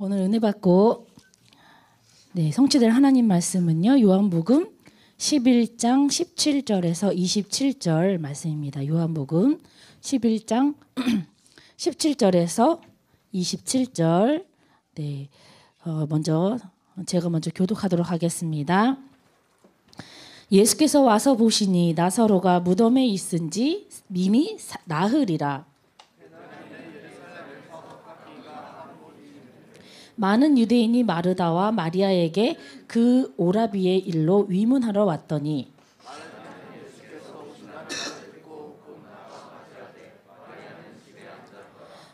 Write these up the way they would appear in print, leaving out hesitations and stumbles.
오늘 은혜 받고 성취될 하나님 말씀은요. 요한복음 11장 17절에서 27절 말씀입니다. 요한복음 11장 17절에서 27절. 제가 먼저 교독하도록 하겠습니다. 예수께서 와서 보시니 나사로가 무덤에 있은지 이미 나흘이라. 많은 유대인이 마르다와 마리아에게 그 오라비의 일로 위문하러 왔더니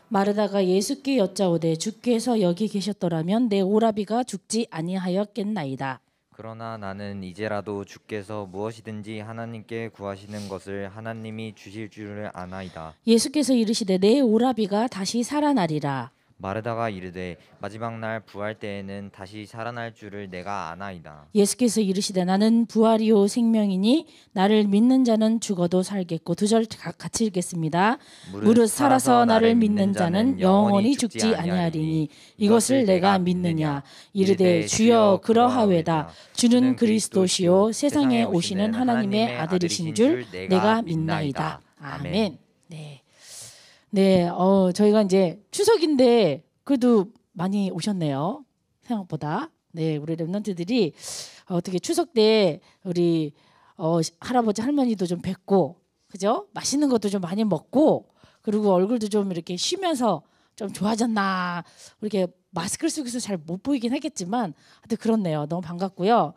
마르다가 예수께 여짜오되 주께서 여기 계셨더라면 내 오라비가 죽지 아니하였겠나이다. 그러나 나는 이제라도 주께서 무엇이든지 하나님께 구하시는 것을 하나님이 주실 줄을 아나이다. 예수께서 이르시되 내 오라비가 다시 살아나리라. 마르다가 이르되 마지막 날 부활 때에는 다시 살아날 줄을 내가 아나이다. 예수께서 이르시되 나는 부활이요 생명이니 나를 믿는 자는 죽어도 살겠고. 2절 같이 읽겠습니다. 무릇 살아서 나를 믿는 자는 영원히 죽지 아니하리니 이것을 내가 믿느냐. 이르되 주여 그러하외다. 주는 그리스도시요 세상에 오시는 하나님의 아들이신 줄 내가 믿나이다. 아멘. 저희가 이제 추석인데 그래도 많이 오셨네요. 생각보다. 우리 랩런트들이 어떻게 추석 때 우리 할아버지 할머니도 좀 뵙고, 그죠? 맛있는 것도 좀 많이 먹고, 그리고 얼굴도 좀 이렇게 쉬면서 좀 좋아졌나. 이렇게 마스크를 쓰고 있어서 잘 못 보이긴 하겠지만, 하여튼 그렇네요. 너무 반갑고요.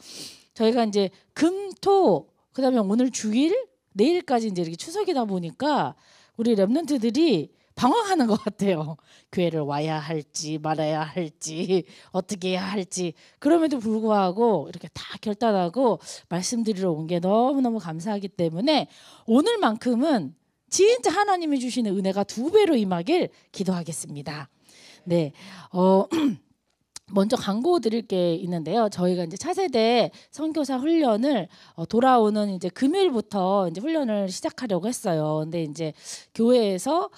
저희가 이제 금, 토, 그다음에 오늘 주일, 내일까지 이제 이렇게 추석이다 보니까 우리 랩런트들이 방황하는 것 같아요. 교회를 와야 할지 말아야 할지 어떻게 해야 할지. 그럼에도 불구하고 이렇게 다 결단하고 말씀드리러 온 게 너무너무 감사하기 때문에 오늘만큼은 진짜 하나님이 주시는 은혜가 2배로 임하길 기도하겠습니다. 먼저 광고 드릴 게 있는데요. 저희가 이제 차세대 선교사 훈련을 돌아오는 이제 금요일부터 이제 훈련을 시작하려고 했어요. 근데 이제 교회에서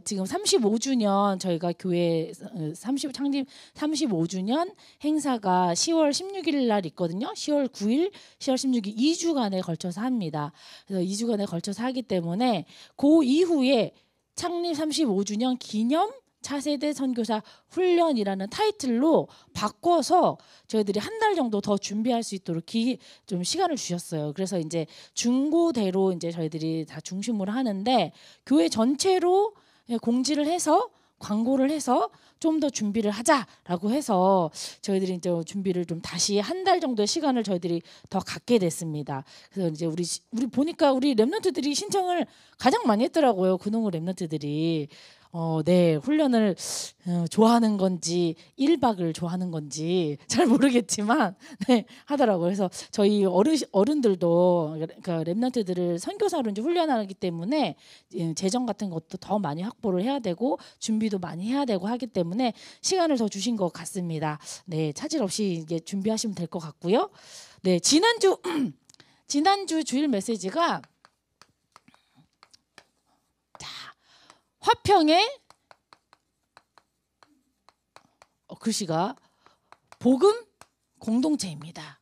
지금 35주년 저희가 교회 창립 35주년 행사가 10월 16일 날 있거든요. 10월 9일, 10월 16일 2주간에 걸쳐서 합니다. 그래서 2주간에 걸쳐서 하기 때문에 그 이후에 창립 35주년 기념 차세대 선교사 훈련이라는 타이틀로 바꿔서 저희들이 한 달 정도 더 준비할 수 있도록 좀 시간을 주셨어요. 그래서 이제 중고대로 이제 저희들이 다 중심으로 하는데 교회 전체로 공지를 해서 광고를 해서 좀 더 준비를 하자라고 해서 저희들이 이제 준비를 좀 다시 한 달 정도의 시간을 저희들이 더 갖게 됐습니다. 그래서 이제 우리 보니까 우리 랩런트들이 신청을 가장 많이 했더라고요. 근홍을 랩런트들이. 훈련을 좋아하는 건지 1박을 좋아하는 건지 잘 모르겠지만 하더라고요. 그래서 저희 어른들도 그러니까 랩런트들을 선교사로 이제 훈련하기 때문에 재정 같은 것도 더 많이 확보를 해야 되고 준비도 많이 해야 되고 하기 때문에 시간을 더 주신 것 같습니다. 차질 없이 이게 준비하시면 될 것 같고요. 지난주 주일 메시지가 화평의 글씨가 복음 공동체입니다.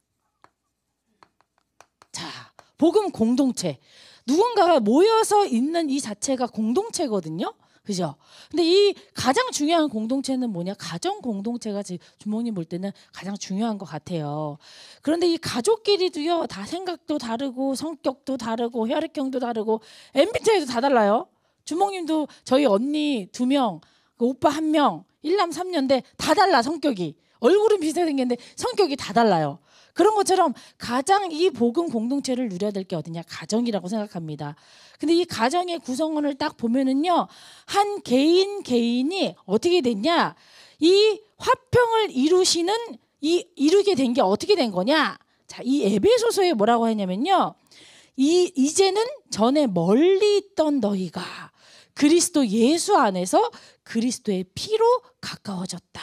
복음 공동체. 누군가가 모여서 있는 이 자체가 공동체거든요. 그죠? 근데 이 가장 중요한 공동체는 뭐냐? 가정 공동체가 주목님 볼 때는 가장 중요한 것 같아요. 그런데 이 가족끼리도요, 다 생각도 다르고 성격도 다르고 혈액형도 다르고 MBTI도 다 달라요. 주목님도 저희 언니 2명, 오빠 1명, 1남 3녀인데 다 달라. 성격이. 얼굴은 비슷하게 생겼는데 성격이 다 달라요. 그런 것처럼 가장 이 복음 공동체를 누려야 될 게 어디냐? 가정이라고 생각합니다. 근데 이 가정의 구성원을 딱 보면은요, 한 개인이 어떻게 됐냐? 이 화평을 이루게 된 게 어떻게 된 거냐? 이 에베소서에 뭐라고 했냐면요. 이제는 전에 멀리 있던 너희가 그리스도 예수 안에서 그리스도의 피로 가까워졌다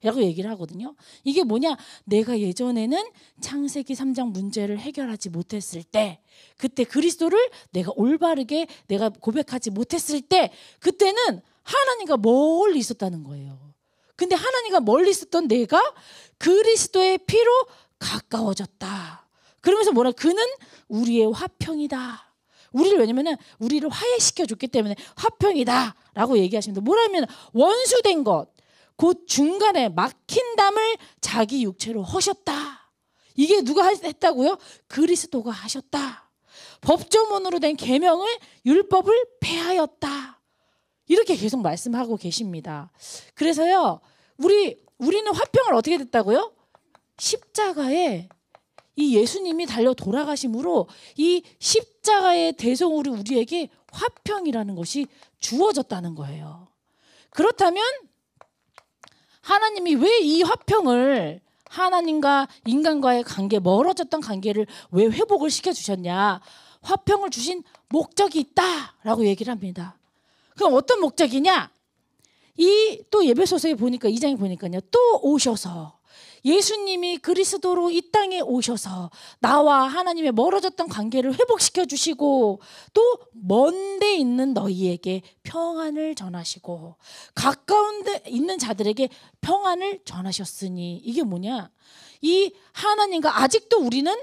라고 얘기를 하거든요. 이게 뭐냐? 내가 예전에는 창세기 3장 문제를 해결하지 못했을 때, 그때 그리스도를 내가 올바르게 내가 고백하지 못했을 때, 그때는 하나님과 멀리 있었다는 거예요. 근데 하나님과 멀리 있었던 내가 그리스도의 피로 가까워졌다. 그러면서 뭐라, 그는 우리의 화평이다. 우리를, 왜냐면은 우리를 화해시켜 줬기 때문에 화평이다 라고 얘기하십니다. 뭐라면 원수된 것, 곧 중간에 막힌 담을 자기 육체로 허셨다. 이게 누가 했다고요? 그리스도가 하셨다. 법조문으로 된 계명을, 율법을 폐하였다. 이렇게 계속 말씀하고 계십니다. 그래서요, 우리는 화평을 어떻게 됐다고요? 십자가에 이 예수님이 달려 돌아가심으로 이 십자가의 대속으로 우리에게 화평이라는 것이 주어졌다는 거예요. 그렇다면 하나님이 왜 이 화평을, 하나님과 인간과의 관계, 멀어졌던 관계를 왜 회복을 시켜주셨냐? 화평을 주신 목적이 있다라고 얘기를 합니다. 그럼 어떤 목적이냐? 이 또 에베소서에 보니까, 2장에 보니까요, 또 오셔서 예수님이 그리스도로 이 땅에 오셔서 나와 하나님의 멀어졌던 관계를 회복시켜 주시고, 또 먼 데 있는 너희에게 평안을 전하시고 가까운 데 있는 자들에게 평안을 전하셨으니, 이게 뭐냐? 이 하나님과 아직도 우리는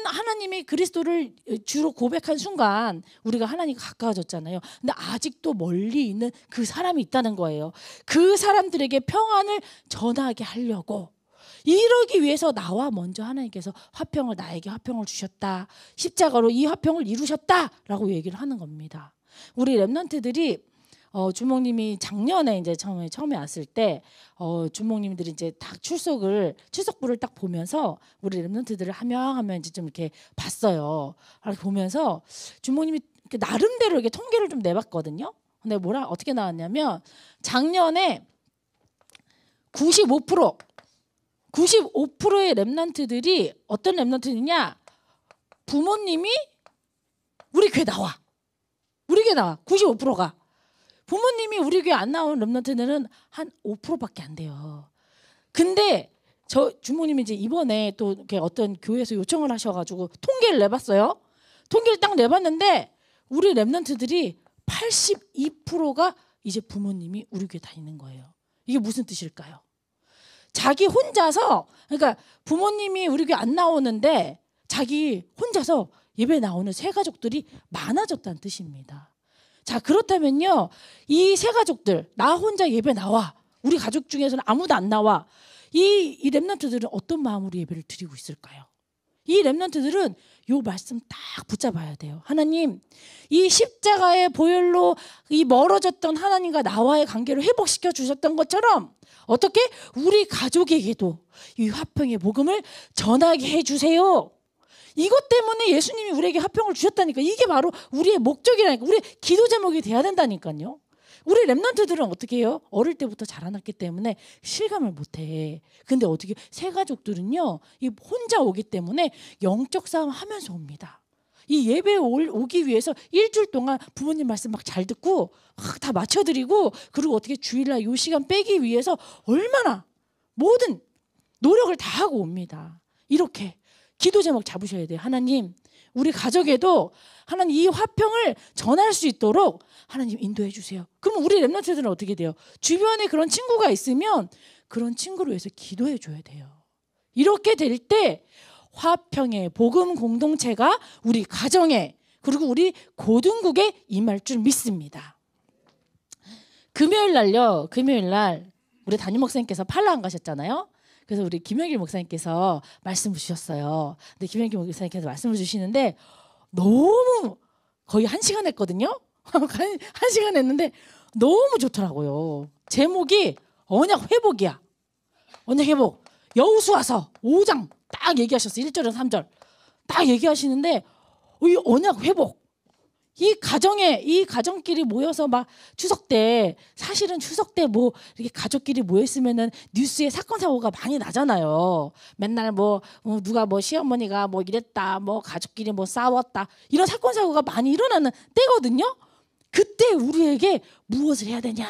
하나님의 그리스도를 주로 고백한 순간 우리가 하나님과 가까워졌잖아요. 근데 아직도 멀리 있는 그 사람이 있다는 거예요. 그 사람들에게 평안을 전하게 하려고, 이러기 위해서 나와 먼저 하나님께서 나에게 화평을 주셨다. 십자가로 이 화평을 이루셨다라고 얘기를 하는 겁니다. 우리 렘넌트들이 주목님이 작년에 이제 처음에 왔을 때 주목님들이 이제 딱 출석부를 딱 보면서 우리 렘넌트들을 한 명 하면 이제 좀 이렇게 봤어요. 이렇게 보면서 주목님이 나름대로 이렇게 통계를 좀 내봤거든요. 근데 어떻게 나왔냐면, 작년에 95%의 렘넌트들이, 어떤 렘넌트냐? 부모님이 우리 교회 나와. 95%가. 부모님이 우리 교회 안 나온 렘넌트들은 한 5%밖에 안 돼요. 근데 주모님이 이제 이번에 또 이렇게 어떤 교회에서 요청을 하셔가지고 통계를 내봤어요. 통계를 딱 내봤는데 우리 렘넌트들이 82%가 이제 부모님이 우리 교회 다니는 거예요. 이게 무슨 뜻일까요? 자기 혼자서, 그러니까 부모님이 우리 교회 안 나오는데 자기 혼자서 예배 나오는 새 가족들이 많아졌다는 뜻입니다. 자, 그렇다면요, 이 새 가족들, 나 혼자 예배 나와, 우리 가족 중에서는 아무도 안 나와, 이 렘넌트들은 어떤 마음으로 예배를 드리고 있을까요? 이 렘넌트들은 요 말씀 딱 붙잡아야 돼요. 하나님, 이 십자가의 보혈로 이 멀어졌던 하나님과 나와의 관계를 회복시켜 주셨던 것처럼, 어떻게 우리 가족에게도 이 화평의 복음을 전하게 해주세요. 이것 때문에 예수님이 우리에게 화평을 주셨다니까. 이게 바로 우리의 목적이라니까. 우리의 기도 제목이 돼야 된다니까요. 우리 렘넌트들은 어떻게 해요? 어릴 때부터 자라났기 때문에 실감을 못해. 근데 어떻게, 새 가족들은요, 이 혼자 오기 때문에 영적 싸움 하면서 옵니다. 이 예배에 오기 위해서 일주일 동안 부모님 말씀 막 잘 듣고 막 다 맞춰드리고, 그리고 어떻게 주일날 이 시간 빼기 위해서 얼마나 모든 노력을 다 하고 옵니다. 이렇게 기도 제목 잡으셔야 돼요. 하나님, 우리 가족에도 하나님 이 화평을 전할 수 있도록 하나님 인도해 주세요. 그럼 우리 렘넌트들은 어떻게 돼요? 주변에 그런 친구가 있으면 그런 친구를 위해서 기도해 줘야 돼요. 이렇게 될 때 화평의 복음 공동체가 우리 가정에, 그리고 우리 고등국에 임할 줄 믿습니다. 금요일 날 우리 담임 목사님께서 팔라 안 가셨잖아요. 그래서 우리 김영길 목사님께서 말씀을 주셨어요. 근데 김영길 목사님께서 말씀을 주시는데 너무, 거의 1시간 했거든요. 1시간 했는데 너무 좋더라고요. 제목이 언약 회복이야. 언약 회복. 여호수아서 5장 딱 얘기하셨어요. 1절에서 3절 딱 얘기하시는데, 이 언약 회복, 이 가정끼리 모여서 막 추석 때, 사실은 추석 때 뭐 이렇게 가족끼리 모였으면은 뉴스에 사건 사고가 많이 나잖아요. 맨날 누가 시어머니가 이랬다, 가족끼리 싸웠다, 이런 사건 사고가 많이 일어나는 때거든요. 그때 우리에게 무엇을 해야 되냐?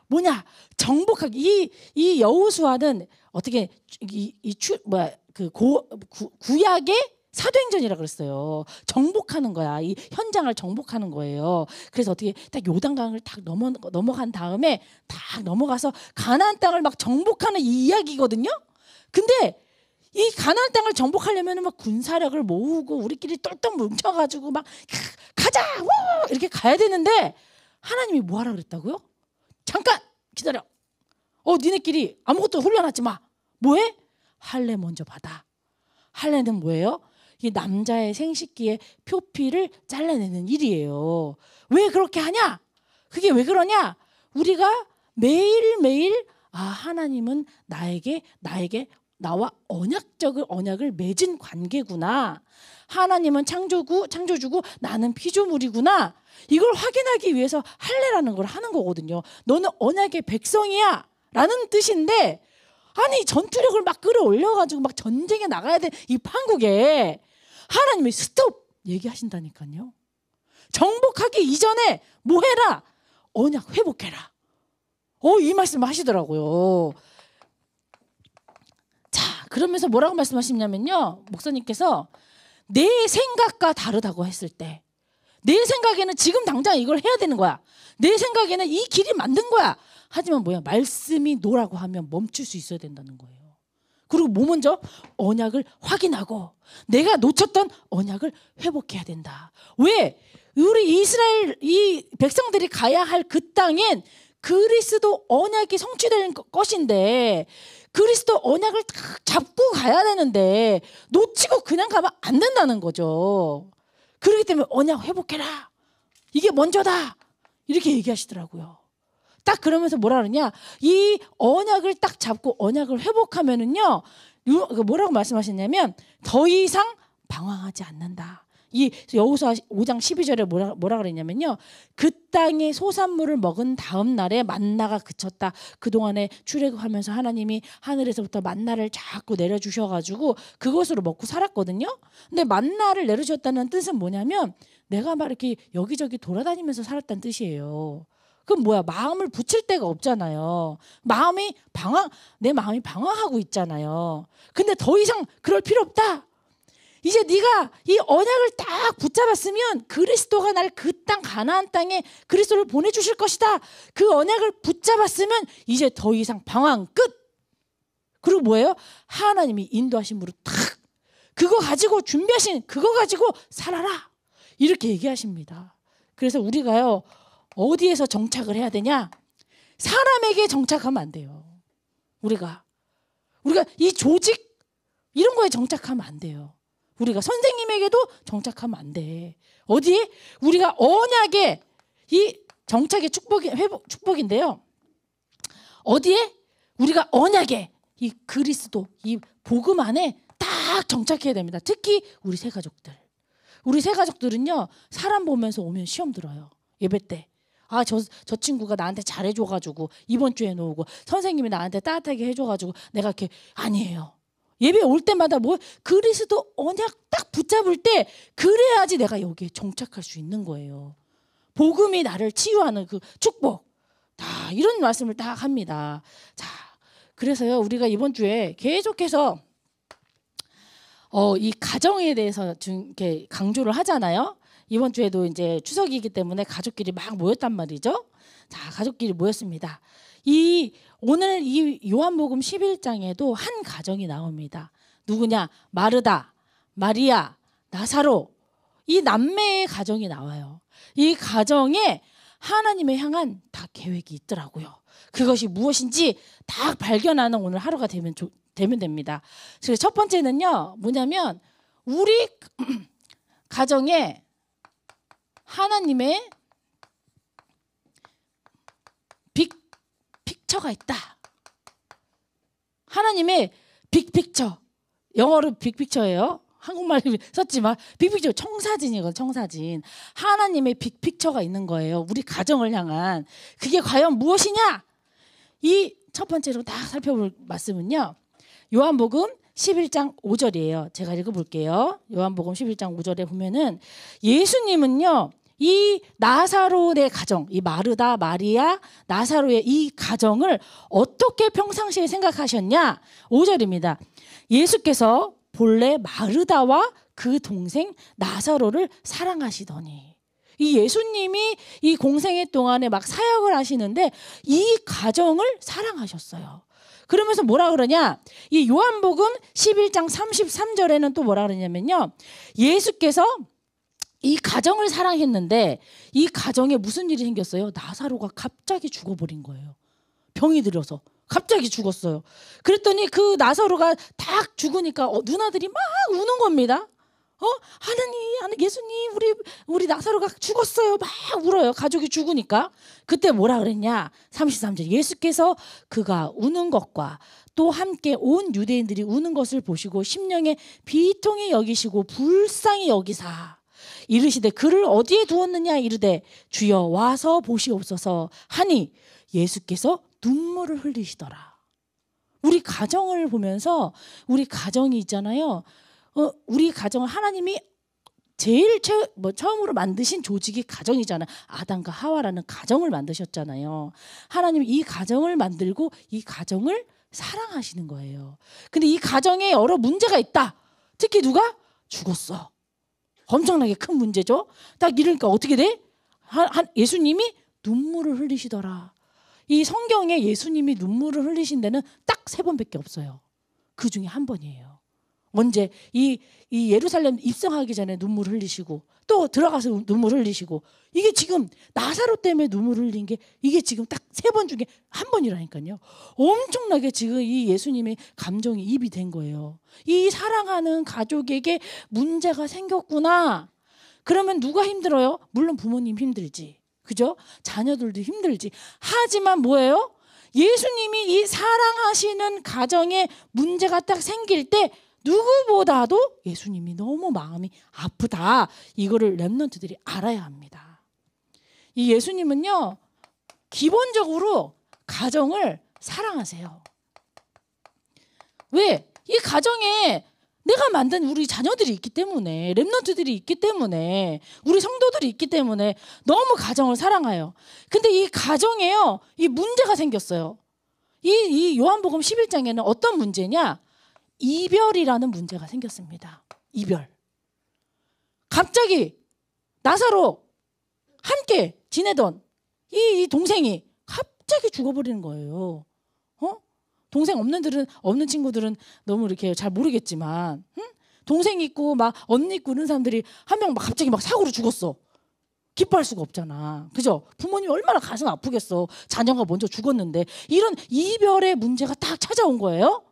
뭐냐? 정복하기. 이 여호수아는 어떻게 구약의 사도행전이라 그랬어요. 정복하는 거야. 이 현장을 정복하는 거예요. 그래서 어떻게 딱 요단강을 딱 넘어간 다음에 딱 넘어가서 가나안 땅을 막 정복하는 이 이야기거든요. 근데 이 가나안 땅을 정복하려면 막 군사력을 모으고 우리끼리 똘똘 뭉쳐가지고 막 가자 우! 이렇게 가야 되는데 하나님이 뭐 하라 그랬다고요? 잠깐 기다려. 니네끼리 아무것도 훈련하지 마. 뭐해? 할례 먼저 받아. 할례는 뭐예요? 이 남자의 생식기의 표피를 잘라내는 일이에요. 왜 그렇게 하냐? 그게 왜 그러냐? 우리가 매일매일 하나님은 나와 언약을 맺은 관계구나. 하나님은 창조주고 나는 피조물이구나. 이걸 확인하기 위해서 할례라는 걸 하는 거거든요. 너는 언약의 백성이야 라는 뜻인데, 아니 전투력을 막 끌어올려가지고 막 전쟁에 나가야 돼. 이 판국에 하나님이 스톱 얘기하신다니까요. 정복하기 이전에 뭐 해라? 언약 회복해라. 이 말씀을 하시더라고요. 자, 그러면서 뭐라고 말씀하시냐면요, 목사님께서 내 생각과 다르다고 했을 때, 내 생각에는 지금 당장 이걸 해야 되는 거야. 내 생각에는 이 길이 맞는 거야. 하지만 뭐야? 말씀이 노라고 하면 멈출 수 있어야 된다는 거예요. 그리고 뭐 먼저? 언약을 확인하고 내가 놓쳤던 언약을 회복해야 된다. 왜? 우리 이스라엘 이 백성들이 가야 할 그 땅엔 그리스도 언약이 성취될 것인데, 그리스도 언약을 딱 잡고 가야 되는데 놓치고 그냥 가면 안 된다는 거죠. 그렇기 때문에 언약 회복해라. 이게 먼저다. 이렇게 얘기하시더라고요. 딱 그러면서 뭐라 그러냐? 이 언약을 딱 잡고 언약을 회복하면은요, 뭐라고 말씀하셨냐면 더 이상 방황하지 않는다. 이 여호수아 5장 12절에 뭐라 그랬냐면요, 그 땅의 소산물을 먹은 다음 날에 만나가 그쳤다. 그동안에 출애굽하면서 하나님이 하늘에서부터 만나를 자꾸 내려주셔가지고 그것으로 먹고 살았거든요. 근데 만나를 내려주셨다는 뜻은 뭐냐면 내가 막 이렇게 여기저기 돌아다니면서 살았다는 뜻이에요. 그럼 뭐야? 마음을 붙일 데가 없잖아요. 내 마음이 방황하고 있잖아요. 근데 더 이상 그럴 필요 없다. 이제 네가 이 언약을 딱 붙잡았으면 그리스도가 날 그 땅 가나안 땅에 그리스도를 보내주실 것이다. 그 언약을 붙잡았으면 이제 더 이상 방황 끝. 그리고 뭐예요? 하나님이 인도하심으로 탁 그거 가지고 준비하신 그거 가지고 살아라. 이렇게 얘기하십니다. 그래서 우리가요, 어디에서 정착을 해야 되냐? 사람에게 정착하면 안 돼요. 우리가 이 조직 이런 거에 정착하면 안 돼요. 우리가 선생님에게도 정착하면 안 돼. 어디에? 우리가 언약의 이 정착의 축복인데요. 어디에? 우리가 언약의 이 그리스도 이 복음 안에 딱 정착해야 됩니다. 특히 우리 새 가족들은요, 사람 보면서 오면 시험 들어요. 예배 때. 저 친구가 나한테 잘해줘가지고 이번 주에 놓고 선생님이 나한테 따뜻하게 해줘가지고 내가 이렇게 아니에요. 예배 올 때마다 그리스도 언약 딱 붙잡을 때 그래야지 내가 여기에 정착할 수 있는 거예요. 복음이 나를 치유하는 그 축복. 다 이런 말씀을 딱 합니다. 자, 그래서요, 우리가 이번 주에 계속해서 이 가정에 대해서 이렇게 강조를 하잖아요. 이번 주에도 이제 추석이기 때문에 가족끼리 막 모였단 말이죠. 자, 가족끼리 모였습니다. 오늘 이 요한복음 11장에도 한 가정이 나옵니다. 누구냐? 마르다, 마리아, 나사로. 이 남매의 가정이 나와요. 이 가정에 하나님의 향한 다 계획이 있더라고요. 그것이 무엇인지 딱 발견하는 오늘 하루가 되면 됩니다. 그래서 첫 번째는요, 뭐냐면 우리 가정에 하나님의 빅픽처가 있다. 하나님의 빅픽처. 영어로 빅픽처예요. 한국말 썼지만 빅픽처 청사진이거든요. 청사진. 하나님의 빅픽처가 있는 거예요. 우리 가정을 향한. 그게 과연 무엇이냐? 이 첫 번째로 딱 살펴볼 말씀은요, 요한복음 11장 5절이에요. 제가 읽어볼게요. 요한복음 11장 5절에 보면은 예수님은요, 이 나사로의 가정, 이 마르다, 마리아, 나사로의 이 가정을 어떻게 평상시에 생각하셨냐? 5절입니다. 예수께서 본래 마르다와 그 동생 나사로를 사랑하시더니. 이 예수님이 이 공생애 동안에 막 사역을 하시는데 이 가정을 사랑하셨어요. 그러면서 뭐라 그러냐? 이 요한복음 11장 33절에는 또 뭐라 그러냐면요. 예수께서 이 가정을 사랑했는데 이 가정에 무슨 일이 생겼어요? 나사로가 갑자기 죽어버린 거예요. 병이 들어서 갑자기 죽었어요. 그랬더니 그 나사로가 딱 죽으니까 누나들이 막 우는 겁니다. 하느님, 예수님, 우리 나사로가 죽었어요. 막 울어요. 가족이 죽으니까. 그때 뭐라 그랬냐? 33절. 예수께서 그가 우는 것과 또 함께 온 유대인들이 우는 것을 보시고 심령에 비통히 여기시고 불쌍히 여기사 이르시되 그를 어디에 두었느냐 이르되 주여 와서 보시옵소서 하니 예수께서 눈물을 흘리시더라. 우리 가정을 보면서 우리 가정이 있잖아요. 우리 가정을 하나님이 제일 처음으로 만드신 조직이 가정이잖아요. 아담과 하와라는 가정을 만드셨잖아요. 하나님이 이 가정을 만들고 이 가정을 사랑하시는 거예요. 근데 이 가정에 여러 문제가 있다. 특히 누가? 죽었어. 엄청나게 큰 문제죠. 딱 이러니까 어떻게 돼? 예수님이 눈물을 흘리시더라. 이 성경에 예수님이 눈물을 흘리신 데는 딱 3번밖에 없어요. 그 중에 한 번이에요. 언제? 이 예루살렘 입성하기 전에 눈물 흘리시고 또 들어가서 눈물 흘리시고 이게 지금 나사로 때문에 눈물 흘린 게 이게 지금 딱 3번 중에 한 번이라니까요. 엄청나게 지금 이 예수님의 감정이 입이 된 거예요. 이 사랑하는 가족에게 문제가 생겼구나. 그러면 누가 힘들어요? 물론 부모님 힘들지. 그죠? 자녀들도 힘들지. 하지만 뭐예요? 예수님이 이 사랑하시는 가정에 문제가 딱 생길 때 누구보다도 예수님이 너무 마음이 아프다. 이거를 렘넌트들이 알아야 합니다. 이 예수님은요, 기본적으로 가정을 사랑하세요. 왜? 이 가정에 내가 만든 우리 자녀들이 있기 때문에, 렘넌트들이 있기 때문에, 우리 성도들이 있기 때문에 너무 가정을 사랑해요. 근데 이 가정에요, 이 문제가 생겼어요. 이 요한복음 11장에는 어떤 문제냐? 이별이라는 문제가 생겼습니다. 이별. 갑자기 나사로 함께 지내던 이 동생이 갑자기 죽어버리는 거예요. 동생 없는 친구들은 너무 이렇게 잘 모르겠지만, 동생 있고 막 언니 있고 이런 사람들이 한 명 막 갑자기 막 사고로 죽었어. 기뻐할 수가 없잖아. 그죠? 부모님이 얼마나 가슴 아프겠어. 자녀가 먼저 죽었는데. 이런 이별의 문제가 딱 찾아온 거예요.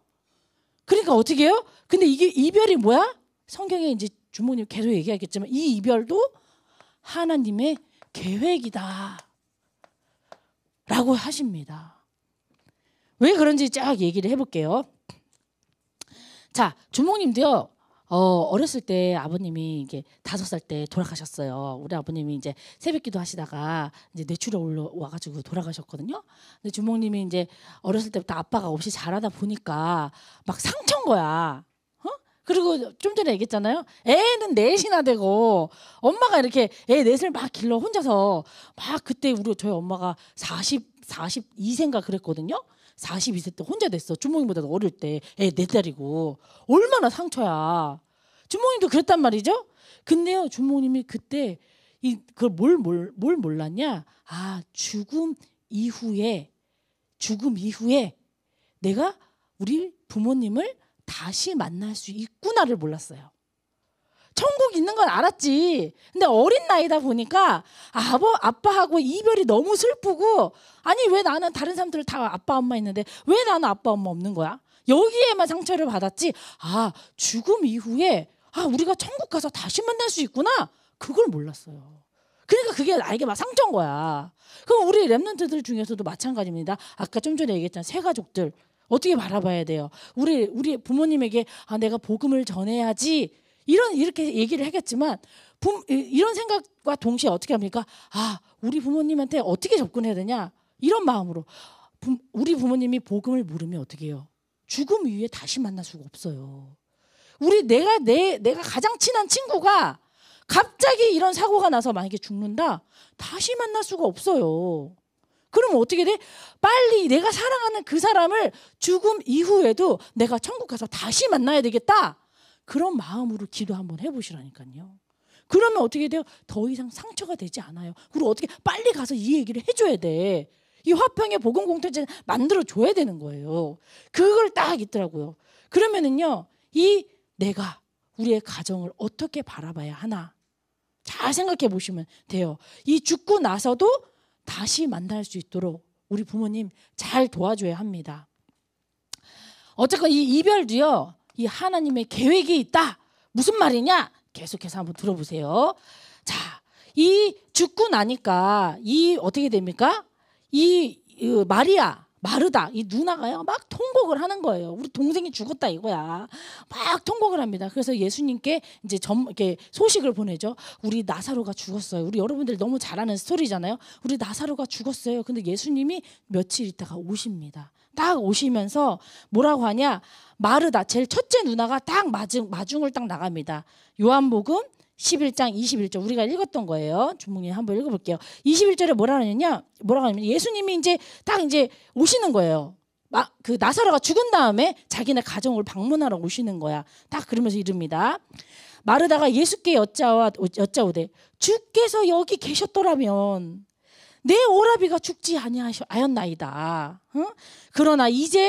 그러니까 어떻게 해요? 근데 이게 이별이 뭐야? 성경에 이제 주모님 계속 얘기하겠지만 이 이별도 하나님의 계획이다 라고 하십니다. 왜 그런지 쫙 얘기를 해볼게요. 자, 주모님도요. 어렸을 때 아버님이 이게 5살 때 돌아가셨어요. 우리 아버님이 이제 새벽기도 하시다가 이제 뇌출혈 올라와가지고 돌아가셨거든요. 근데 주모님이 이제 어렸을 때부터 아빠가 없이 자라다 보니까 막 상처인 거야. 그리고 좀 전에 얘기했잖아요. 애는 넷이나 되고 엄마가 이렇게 애 넷을 막 길러 혼자서 막 그때 저희 엄마가 42세인가 그랬거든요. 42세 때 혼자 됐어. 주모님보다 어릴 때 애 4달이고 얼마나 상처야. 주모님도 그랬단 말이죠. 근데요, 주모님이 그때 그걸 뭘 몰랐냐? 아, 죽음 이후에 내가 우리 부모님을 다시 만날 수 있구나를 몰랐어요. 천국 있는 건 알았지. 근데 어린 나이다 보니까 아빠하고 이별이 너무 슬프고, 아니 왜 나는 다른 사람들 다 아빠 엄마 있는데 왜 나는 아빠 엄마 없는 거야? 여기에만 상처를 받았지. 죽음 이후에 우리가 천국 가서 다시 만날 수 있구나. 그걸 몰랐어요. 그러니까 그게 나에게 막 상처인 거야. 그럼 우리 렘넌트들 중에서도 마찬가지입니다. 아까 좀 전에 얘기했잖아. 새 가족들 어떻게 바라봐야 돼요? 우리 부모님에게 내가 복음을 전해야지. 이렇게 얘기를 하겠지만 이런 생각과 동시에 어떻게 합니까? 우리 부모님한테 어떻게 접근해야 되냐? 이런 마음으로 우리 부모님이 복음을 모르면 어떻게 해요? 죽음 이후에 다시 만날 수가 없어요. 내가 가장 친한 친구가 갑자기 이런 사고가 나서 만약에 죽는다, 다시 만날 수가 없어요. 그러면 어떻게 돼? 빨리 내가 사랑하는 그 사람을 죽음 이후에도 내가 천국 가서 다시 만나야 되겠다. 그런 마음으로 기도 한번 해보시라니까요. 그러면 어떻게 돼요? 더 이상 상처가 되지 않아요. 그리고 어떻게 빨리 가서 이 얘기를 해줘야 돼. 이 화평의 복음 공동체 만들어줘야 되는 거예요. 그걸 딱 있더라고요. 그러면은요, 이 내가 우리의 가정을 어떻게 바라봐야 하나 잘 생각해 보시면 돼요. 이 죽고 나서도 다시 만날 수 있도록 우리 부모님 잘 도와줘야 합니다. 어쨌건 이 이별도요, 이 하나님의 계획이 있다. 무슨 말이냐? 계속해서 한번 들어보세요. 자, 이 죽고 나니까 이 어떻게 됩니까? 이 마르다 이 누나가요 막 통곡을 하는 거예요. 우리 동생이 죽었다 이거야. 막 통곡을 합니다. 그래서 예수님께 이제 이렇게 소식을 보내죠. 우리 나사로가 죽었어요. 우리 여러분들 너무 잘 아는 스토리잖아요. 우리 나사로가 죽었어요. 근데 예수님이 며칠 있다가 오십니다. 딱 오시면서 뭐라고 하냐? 마르다 제일 첫째 누나가 딱 마중을 딱 나갑니다. 요한복음 11장 21절 우리가 읽었던 거예요. 주몽이 한번 읽어볼게요. 21절에 뭐라고 하냐면 예수님이 이제 딱 이제 오시는 거예요. 그 나사로가 죽은 다음에 자기네 가정을 방문하러 오시는 거야. 딱 그러면서 이릅니다. 마르다가 예수께 여짜오되 주께서 여기 계셨더라면 내 오라비가 죽지 아니하였나이다. 그러나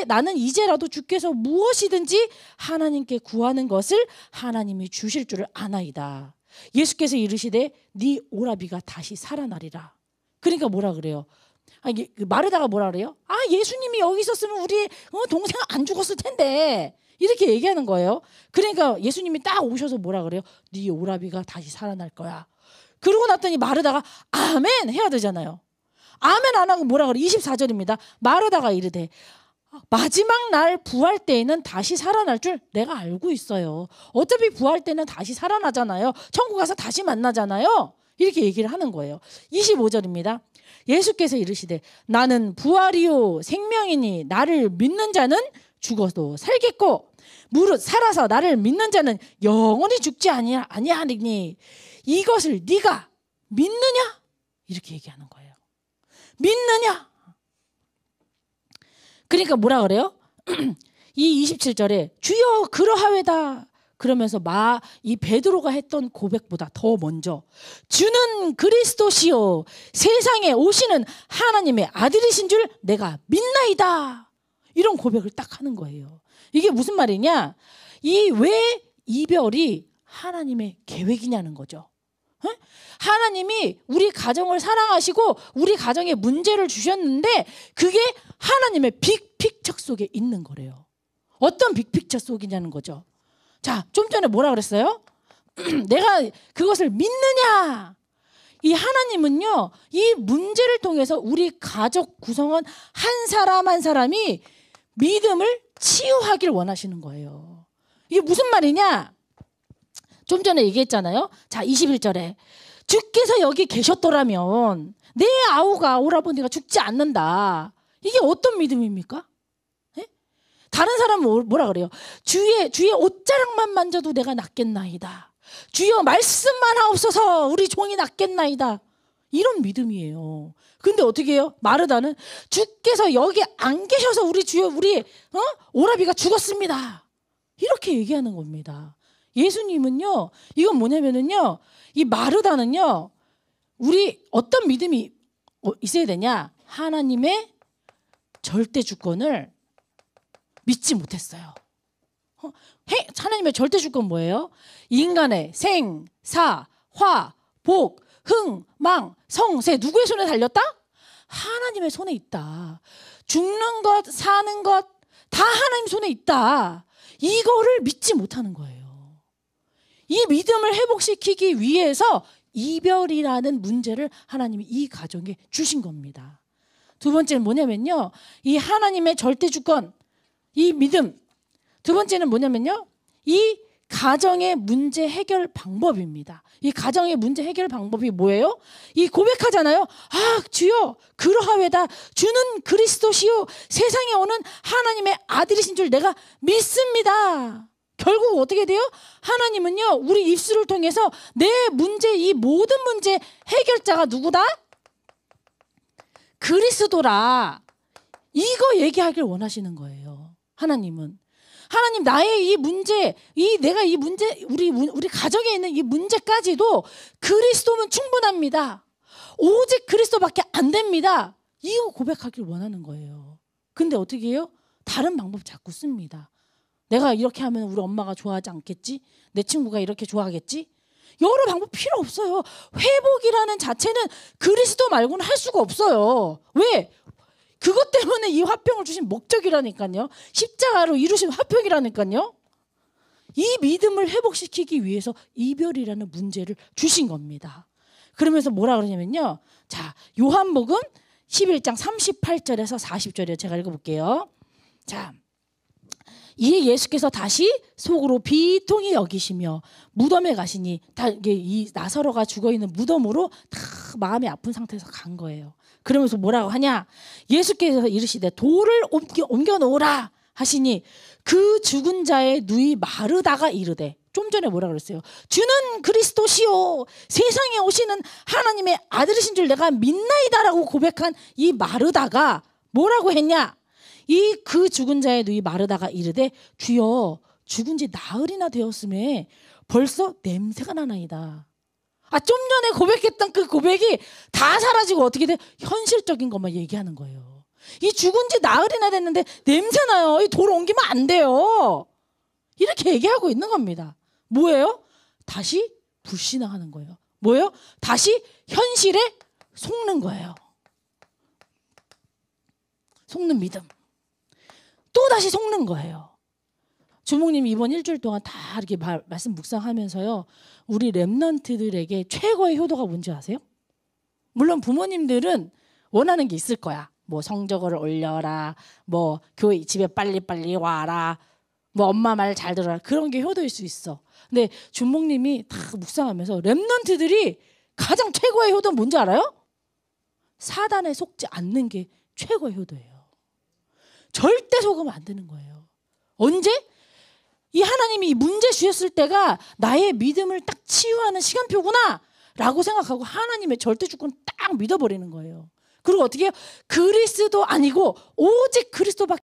나는 이제라도 주께서 무엇이든지 하나님께 구하는 것을 하나님이 주실 줄을 아나이다. 예수께서 이르시되 네 오라비가 다시 살아나리라. 그러니까 뭐라 그래요? 마르다가 뭐라 그래요? 예수님이 여기 있었으면 우리 동생 안 죽었을 텐데 이렇게 얘기하는 거예요. 그러니까 예수님이 딱 오셔서 뭐라 그래요? 네 오라비가 다시 살아날 거야. 그러고 났더니 마르다가 아멘 해야 되잖아요. 아멘 안 하고 뭐라 그래? 24절입니다. 마르다가 이르되 마지막 날 부활 때에는 다시 살아날 줄 내가 알고 있어요. 어차피 부활 때는 다시 살아나잖아요. 천국 가서 다시 만나잖아요. 이렇게 얘기를 하는 거예요. 25절입니다. 예수께서 이르시되 나는 부활이요 생명이니 나를 믿는 자는 죽어도 살겠고 무릇 살아서 나를 믿는 자는 영원히 죽지 아니하리니 이것을 네가 믿느냐? 이렇게 얘기하는 거예요. 믿느냐? 그러니까 뭐라 그래요? 이 27절에 주여 그러하외다. 그러면서 이 베드로가 했던 고백보다 더 먼저 주는 그리스도시요 세상에 오시는 하나님의 아들이신 줄 내가 믿나이다. 이런 고백을 딱 하는 거예요. 이게 무슨 말이냐? 왜 이별이 하나님의 계획이냐는 거죠. 하나님이 우리 가정을 사랑하시고 우리 가정에 문제를 주셨는데 그게 하나님의 빅픽처 속에 있는 거래요. 어떤 빅픽처 속이냐는 거죠. 자, 좀 전에 뭐라 그랬어요? 내가 그것을 믿느냐? 이 하나님은요, 이 문제를 통해서 우리 가족 구성원 한 사람 한 사람이 믿음을 치유하길 원하시는 거예요. 이게 무슨 말이냐? 좀 전에 얘기했잖아요. 자, 21절에 주께서 여기 계셨더라면 내 아우가 오라버니가 죽지 않는다. 이게 어떤 믿음입니까? 네? 다른 사람은 뭐라 그래요? 주의 옷자락만 만져도 내가 낫겠나이다. 주여 말씀만 하옵소서 우리 종이 낫겠나이다. 이런 믿음이에요. 근데 어떻게 해요? 마르다는 주께서 여기 안 계셔서 우리 오라비가 죽었습니다. 이렇게 얘기하는 겁니다. 예수님은요, 이건 뭐냐면은요, 이 마르다는요, 우리 어떤 믿음이 있어야 되냐? 하나님의 절대 주권을 믿지 못했어요. 하나님의 절대 주권 뭐예요? 인간의 생, 사, 화, 복, 흥, 망, 성세 누구의 손에 달렸다? 하나님의 손에 있다. 죽는 것, 사는 것 다 하나님 손에 있다. 이거를 믿지 못하는 거예요. 이 믿음을 회복시키기 위해서 이별이라는 문제를 하나님이 이 가정에 주신 겁니다. 두 번째는 뭐냐면요. 이 하나님의 절대 주권, 이 믿음. 두 번째는 뭐냐면요. 이 가정의 문제 해결 방법입니다. 이 가정의 문제 해결 방법이 뭐예요? 이 고백하잖아요. 주여 그러하외다. 주는 그리스도시요 세상에 오는 하나님의 아들이신 줄 내가 믿습니다. 결국 어떻게 돼요? 하나님은요 우리 입술을 통해서 내 문제 이 모든 문제 해결자가 누구다? 그리스도라. 이거 얘기하길 원하시는 거예요. 하나님은 하나님 나의 이 문제, 내가 이 문제, 우리 가정에 있는 이 문제까지도 그리스도면 충분합니다. 오직 그리스도밖에 안 됩니다. 이거 고백하길 원하는 거예요. 근데 어떻게 해요? 다른 방법 자꾸 씁니다. 내가 이렇게 하면 우리 엄마가 좋아하지 않겠지? 내 친구가 이렇게 좋아하겠지? 여러 방법 필요 없어요. 회복이라는 자체는 그리스도 말고는 할 수가 없어요. 왜? 그것 때문에 이 화평을 주신 목적이라니까요. 십자가로 이루신 화평이라니까요. 이 믿음을 회복시키기 위해서 이별이라는 문제를 주신 겁니다. 그러면서 뭐라 그러냐면요. 자, 요한복음 11장 38절에서 40절이요. 제가 읽어볼게요. 자, 이에 예수께서 다시 속으로 비통히 여기시며 무덤에 가시니 이 나사로가 죽어있는 무덤으로 다 마음이 아픈 상태에서 간 거예요. 그러면서 뭐라고 하냐? 예수께서 이르시되 돌을 옮겨 놓으라 하시니 그 죽은 자의 누이 마르다가 이르되, 좀 전에 뭐라 그랬어요? 주는 그리스도시요 세상에 오시는 하나님의 아들이신 줄 내가 믿나이다라고 고백한 이 마르다가 뭐라고 했냐? 그 죽은 자의 누이 마르다가 이르되 주여 죽은 지 나흘이나 되었음에 벌써 냄새가 나나이다. 좀 전에 고백했던 그 고백이 다 사라지고 어떻게 돼? 현실적인 것만 얘기하는 거예요. 이 죽은 지 나흘이나 됐는데 냄새나요. 이 돌 옮기면 안 돼요. 이렇게 얘기하고 있는 겁니다. 뭐예요? 다시 불신앙하는 거예요. 뭐예요? 다시 현실에 속는 거예요. 속는 믿음. 또 다시 속는 거예요. 주목님 이번 일주일 동안 다 이렇게 말씀 묵상하면서요, 우리 렘넌트들에게 최고의 효도가 뭔지 아세요? 물론 부모님들은 원하는 게 있을 거야. 뭐 성적을 올려라, 뭐 교회 집에 빨리빨리 와라, 뭐 엄마 말 잘 들어라, 그런 게 효도일 수 있어. 근데 주목님이 다 묵상하면서 렘넌트들이 가장 최고의 효도는 뭔지 알아요? 사단에 속지 않는 게 최고의 효도예요. 절대 속으면 안 되는 거예요. 언제? 이 하나님이 이 문제 주셨을 때가 나의 믿음을 딱 치유하는 시간표구나 라고 생각하고 하나님의 절대 주권을 딱 믿어버리는 거예요. 그리고 어떻게 해요? 그리스도 아니고 오직 그리스도밖에